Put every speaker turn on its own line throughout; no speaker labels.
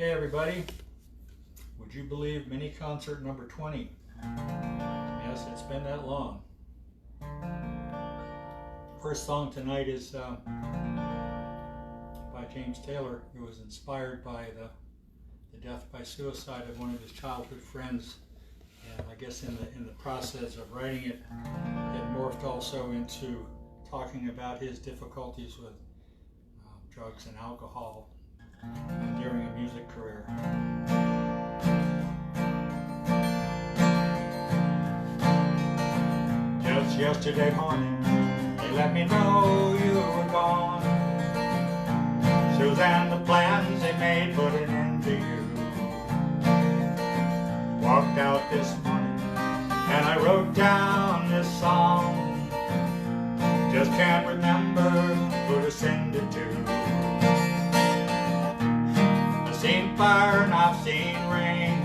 Hey everybody, would you believe mini concert number 20? Yes, it's been that long. First song tonight is by James Taylor, who was inspired by the death by suicide of one of his childhood friends. And I guess in the process of writing it, it morphed also into talking about his difficulties with drugs and alcohol during a music career. Just yesterday morning, they let me know you were gone. Suzanne, the plans they made put an end to you. Walked out this morning, and I wrote down this song. Just can't remember who to send it to. I've seen fire and I've seen rain.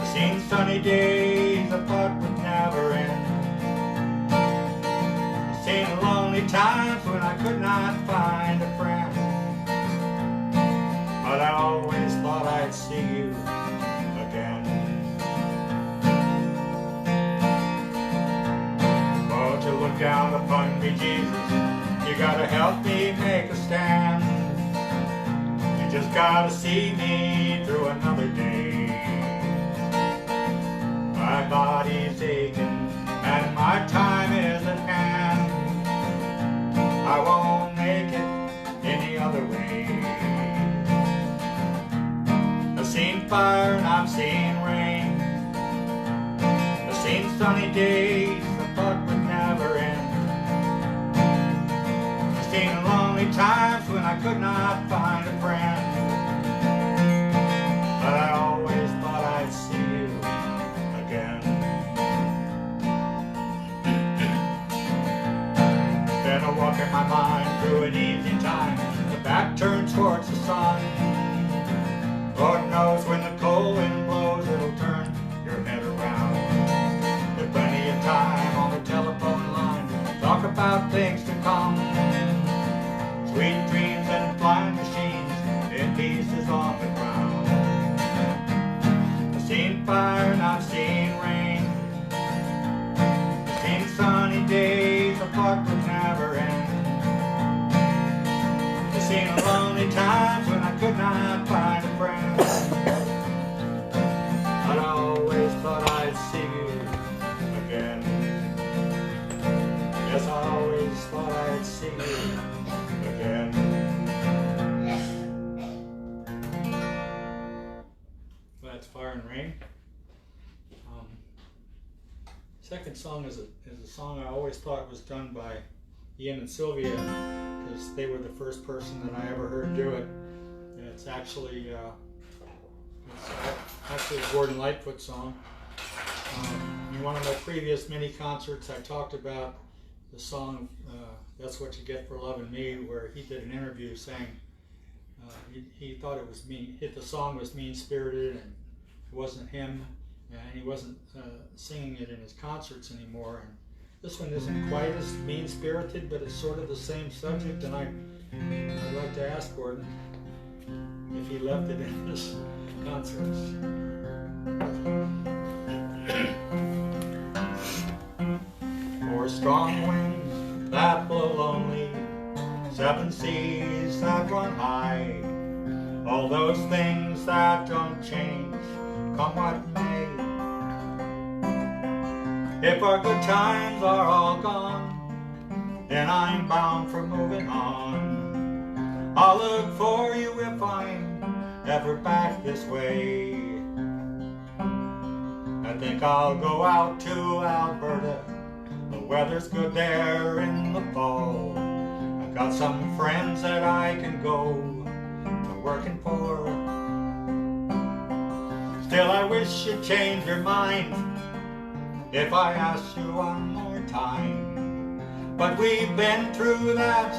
I've seen sunny days I thought would never end. I've seen lonely times when I could not find a friend. But I always thought I'd see you again. Won't you look down upon me, Jesus? You gotta help me make a stand. You just gotta see me through another day. My body's aching and my time is at hand. I won't make it any other way. I've seen fire and I've seen rain. I've seen sunny days I thought would never end. I've seen lonely times when I could not find a friend. But I always thought I'd see you again. Then I walk in my mind through an easy time. The back turns towards the sun. Lord knows when the cold wind blows, it'll turn your head around. There's plenty of time on the telephone line. Talk about things to come. Sweet dreams and flying machines in pieces on the ground. I've seen fire and I've seen rain. I've seen sunny days I thought would never end. I've seen lonely times when I could not find a friend. But I always thought I'd see you again. Yes, I always thought I'd see you again. That's Fire and Rain. Second song is a song I always thought was done by Ian and Sylvia, because they were the first person that I ever heard do it. And it's actually a Gordon Lightfoot song. In one of my previous mini concerts, I talked about the song "That's What You Get for Loving Me," where he did an interview saying he thought it was mean. The song was mean-spirited and it wasn't him, and he wasn't singing it in his concerts anymore. And this one isn't quite as mean-spirited, but it's sort of the same subject. And I'd like to ask Gordon if he left it in his concerts. For strong winds that blow lonely, 7 seas that run high, all those things that don't change, come what may. If our good times are all gone, then I'm bound for moving on. I'll look for you if I'm ever back this way. I think I'll go out to Alberta. The weather's good there in the fall. I've got some friends that I can go to working for. Still, I wish you'd change your mind if I asked you one more time. But we've been through that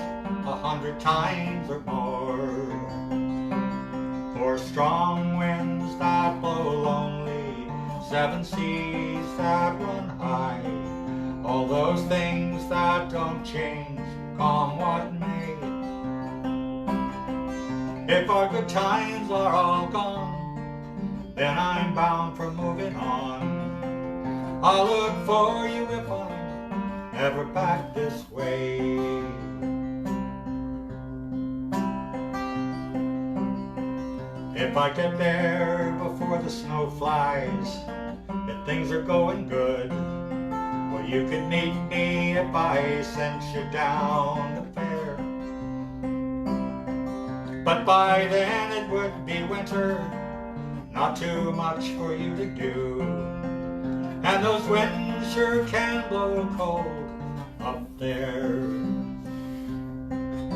100 times or more. For strong winds that blow lonely, 7 seas that run high, all those things that don't change, come what may. If our good times are all gone, then I'm bound for moving on. I'll look for you if I'm ever back this way. If I get there before the snow flies, if things are going good, well, you could meet me if I sent you down the fair. But by then it would be winter, not too much for you to do, and those winds sure can blow cold up there,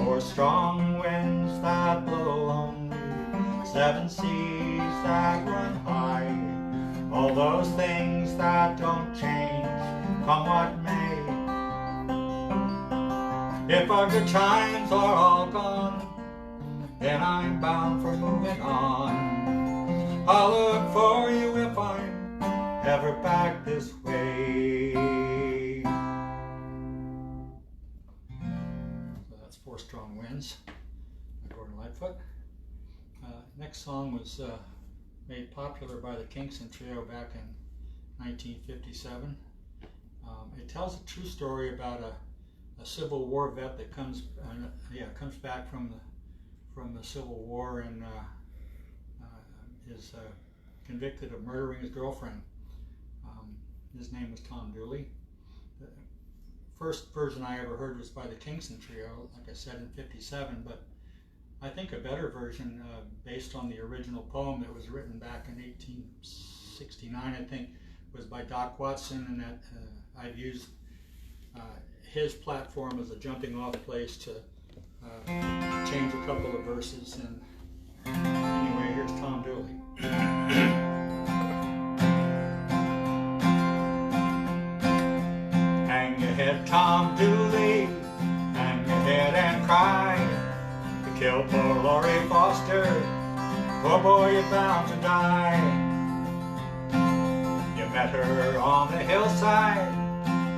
or strong winds that blow lonely, seven seas that run high, all those things that don't change, come what may. If our good times are all gone, then I'm bound for moving on. I'll look for you if I'm ever back this way. So that's Four Strong Winds by Gordon Lightfoot. Next song was made popular by the Kingston Trio back in 1957. It tells a true story about a Civil War vet that comes back from the Civil War and is convicted of murdering his girlfriend. His name was Tom Dooley. The first version I ever heard was by the Kingston Trio, like I said, in '57, but I think a better version, based on the original poem that was written back in 1869, I think, was by Doc Watson, and that I've used his platform as a jumping off place to change a couple of verses. And anyway, here's Tom Dooley. Hang your head, Tom Dooley, hang your head and cry. To kill poor Laurie Foster, poor boy, you're bound to die. You met her on the hillside,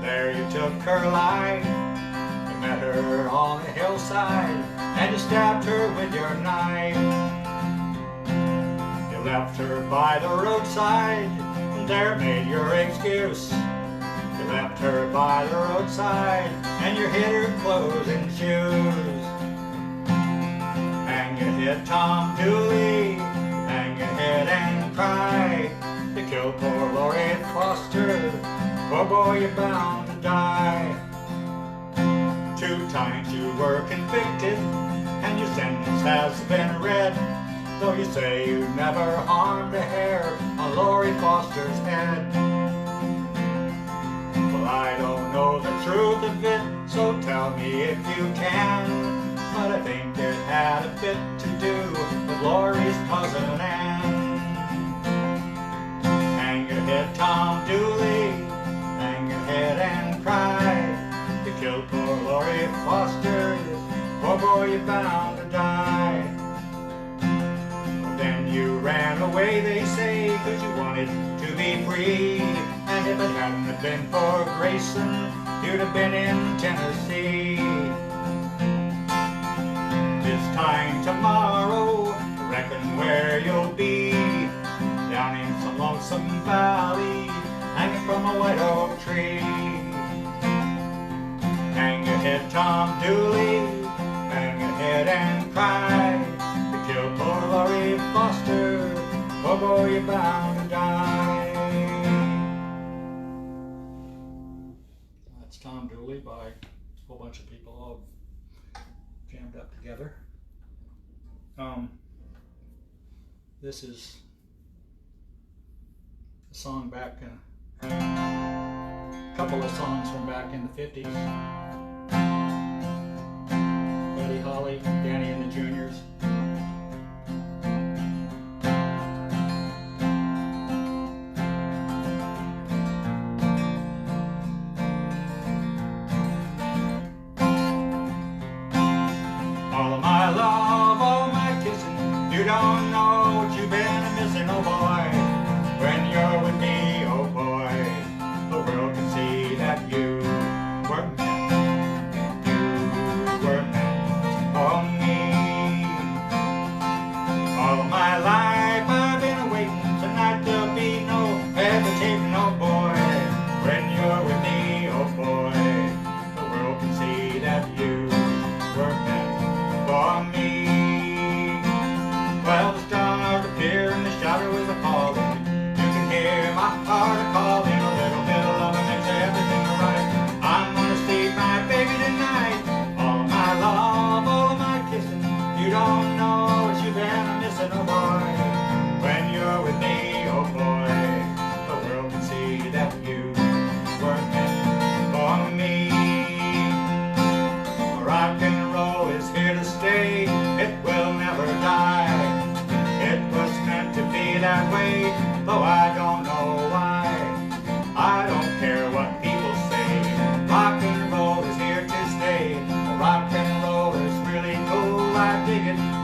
there you took her life. You met her on the hillside, and you stabbed her with your knife. You left her by the roadside, and there made your excuse. You left her by the roadside, and you hid her clothes and shoes. Hang your head, Tom Dooley, hang your head and cry. You killed poor Laurie Foster, poor boy, you're bound to die. 2 times you were convicted, and your sentence has been read, though you say you never harmed a hair on Laurie Foster's head. Well, I don't know the truth of it, so tell me if you can, but I think it had a bit to do with Laurie's cousin Ann. Hang your head, Tom Dooley, hang your head and cry. You killed poor Laurie Foster, poor boy, you're bound to die. Well, then you ran away, they say, 'cause you wanted to be free. And if it hadn't been for Grayson, you'd have been in Tennessee. This time tomorrow, reckon where you'll be, down in some lonesome valley, hanging from a white oak tree. Hang your head, Tom Dooley, hang your head and cry. You killed poor Laurie Foster, poor boy, you're bound to die. That's Tom Dooley by a whole bunch of people all jammed up together. This is a song back, a couple of songs from back in the 50s. Buddy Holly, Danny and the Juniors. All of my love, all my kissing, you don't know what you've been missing, oh boy. When you're with me, oh boy, the world can see that you were meant for me.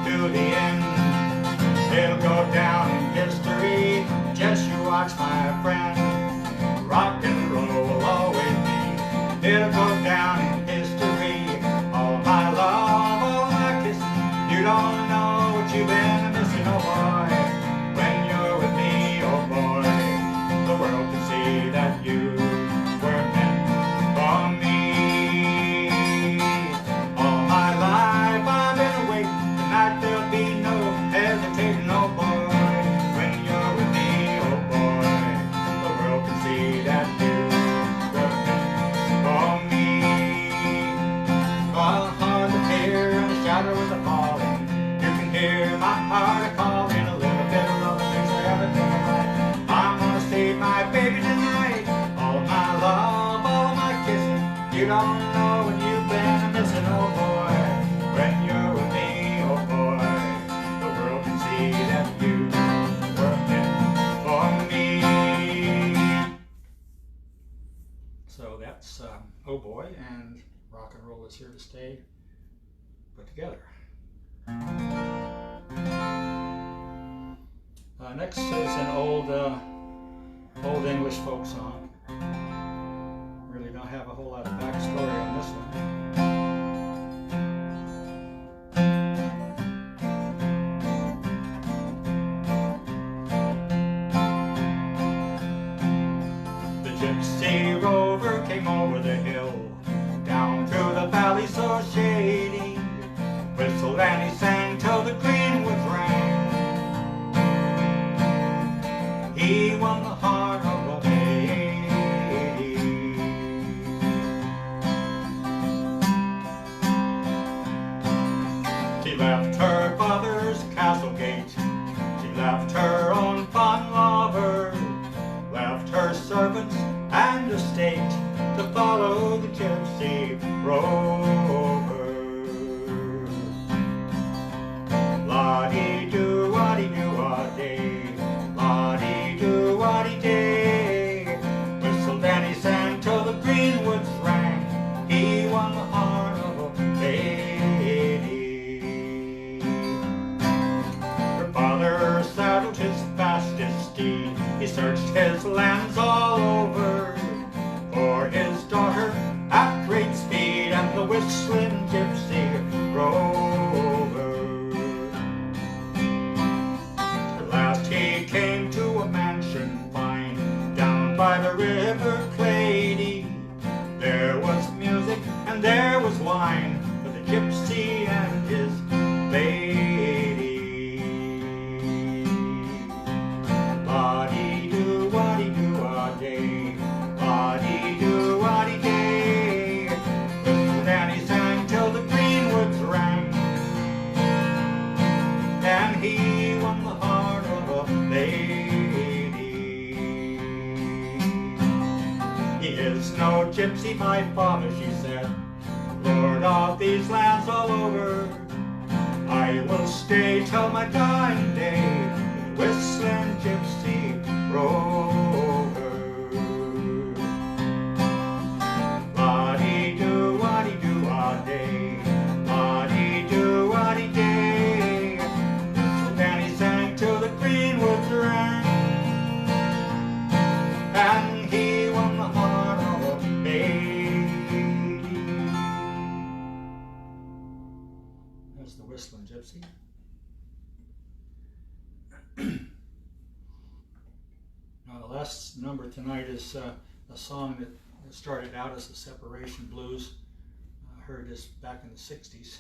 to the end. It'll go down in history, just you watch my friend. Rock and roll will always be. It'll go down in history. All my love, all my kisses. You don't know what you've been missing, oh boy. When you're with me, oh boy, the world can see that you were meant for me. All my life I've been awake. Tonight there'll be no hesitating, oh boy. When you're with me, oh boy, the world can see that you were meant for me. Well, hard to hear in the shadow of the falling. You can hear my heart calling. A little bit of love makes everything right. I'm gonna save my baby tonight. All my love, all my kissing. You don't know when you've been missing, oh boy. When you're with me, oh boy, the world can see that you were meant for me. So that's Oh Boy, and rock and roll is here to stay, put together. Next is an old English folk song. Really don't have a whole lot of backstory on this one. The gypsy rover came over the hill, down through the valley so shady. Whistled and he sang till the greenwoods rang. He won the heart of a lady. She left her father's castle gate. She left her own fond lover, left her servants and estate to follow the gypsy rover. La-dee-doo-wa-dee-doo-wa-day, la-dee-doo-wa-dee-day. Whistled and he sang till the greenwoods rang. He won the heart of a lady. Her father saddled his fastest steed. He searched his lands all over for his daughter at great speed, and the whistling gypsy rover. At last he came to a mansion fine, down by the river Clady. There was music and there was wine for the gypsy and his lady. La-dee-doo-wa-dee-doo-wa-day, la-dee-doo-wa-dee-day. Whistled and he sang till the greenwoods rang, and he won the heart of a lady. He is no gypsy, my father, she said, lord of these lands all over. I will stay till my dying day, whistling gypsy rover. La-dee-doo-wa-dee-doo-wa-day, la-dee-doo-wa-dee-day. Whistled and he sang till the greenwoods rang, and he won the heart of a lady. There's the whistling gypsy. Now the last number tonight is a song that started out as the Separation Blues. I heard this back in the 60s.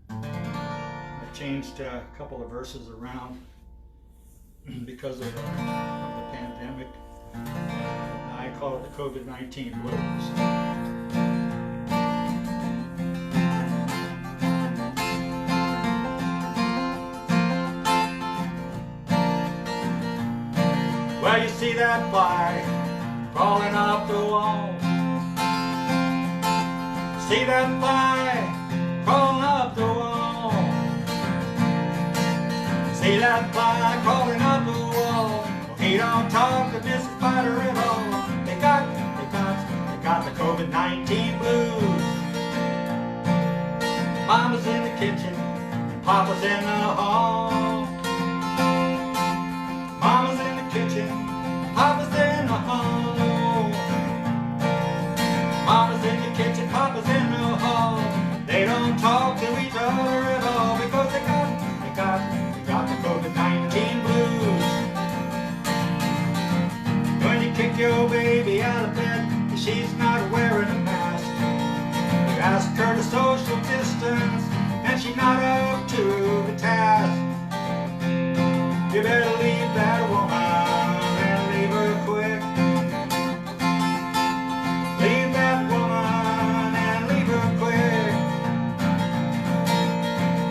I changed a couple of verses around because of the pandemic. I call it the COVID-19 Blues. Well, you see that fly crawling up the wall. See that fly crawling up the wall. See that fly crawling up the wall. Well, he don't talk to this spider at all. They got the COVID-19 blues. Mama's in the kitchen, and Papa's in the hall. Mama's in the kitchen, Papa's in the hall. Mama's in the kitchen, Papa's in the hall. They don't talk to each other at all because they got the COVID-19 blues. When you kick your baby out of bed, she's not wearing a mask. You ask her to social distance, and she's not up to the task. You better leave that woman and leave her quick. Leave that woman and leave her quick.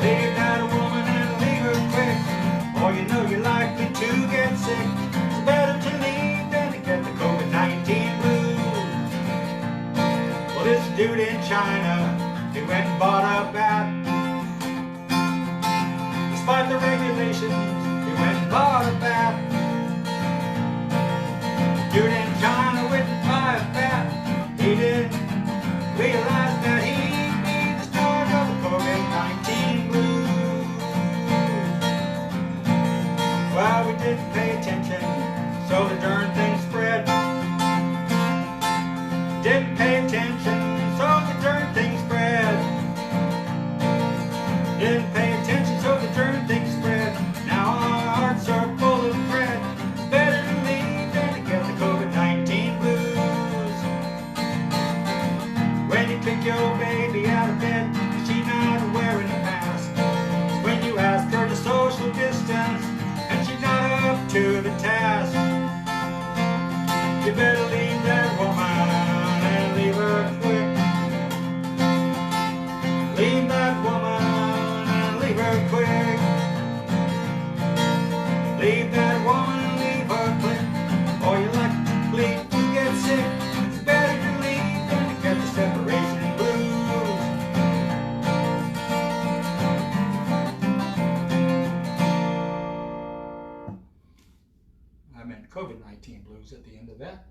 Leave that woman and leave her quick, or you know you're likely to get sick. It's better to leave than to get the COVID-19 blues. Well, this dude in China, he went and bought a bat. Despite the regulations, he went and bought a bat. Dude in China went and bought a bat. He didn't realize that he'd be the start of the COVID-19 blues. Well, we didn't pay attention, so the darn thing spread. Didn't pay attention, so the darn thing spread. Didn't pay attention, so the darn thing spread. Now our hearts are full of dread. It's better to leave than to get the COVID-19 blues. When you kick your baby out of bed, she's not wearing a mask. When you ask her to social distance, and she's not up to the task. You better leave that woman and leave her quick. Leave that woman and leave her quick. Leave that woman and leave her quick, or you're likely to get sick. It's better to leave than to get the separation blues. I meant COVID-19 blues at the end of that.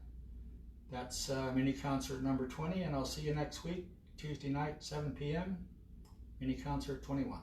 That's mini concert number 20, and I'll see you next week, Tuesday night, 7 p.m., mini concert 21.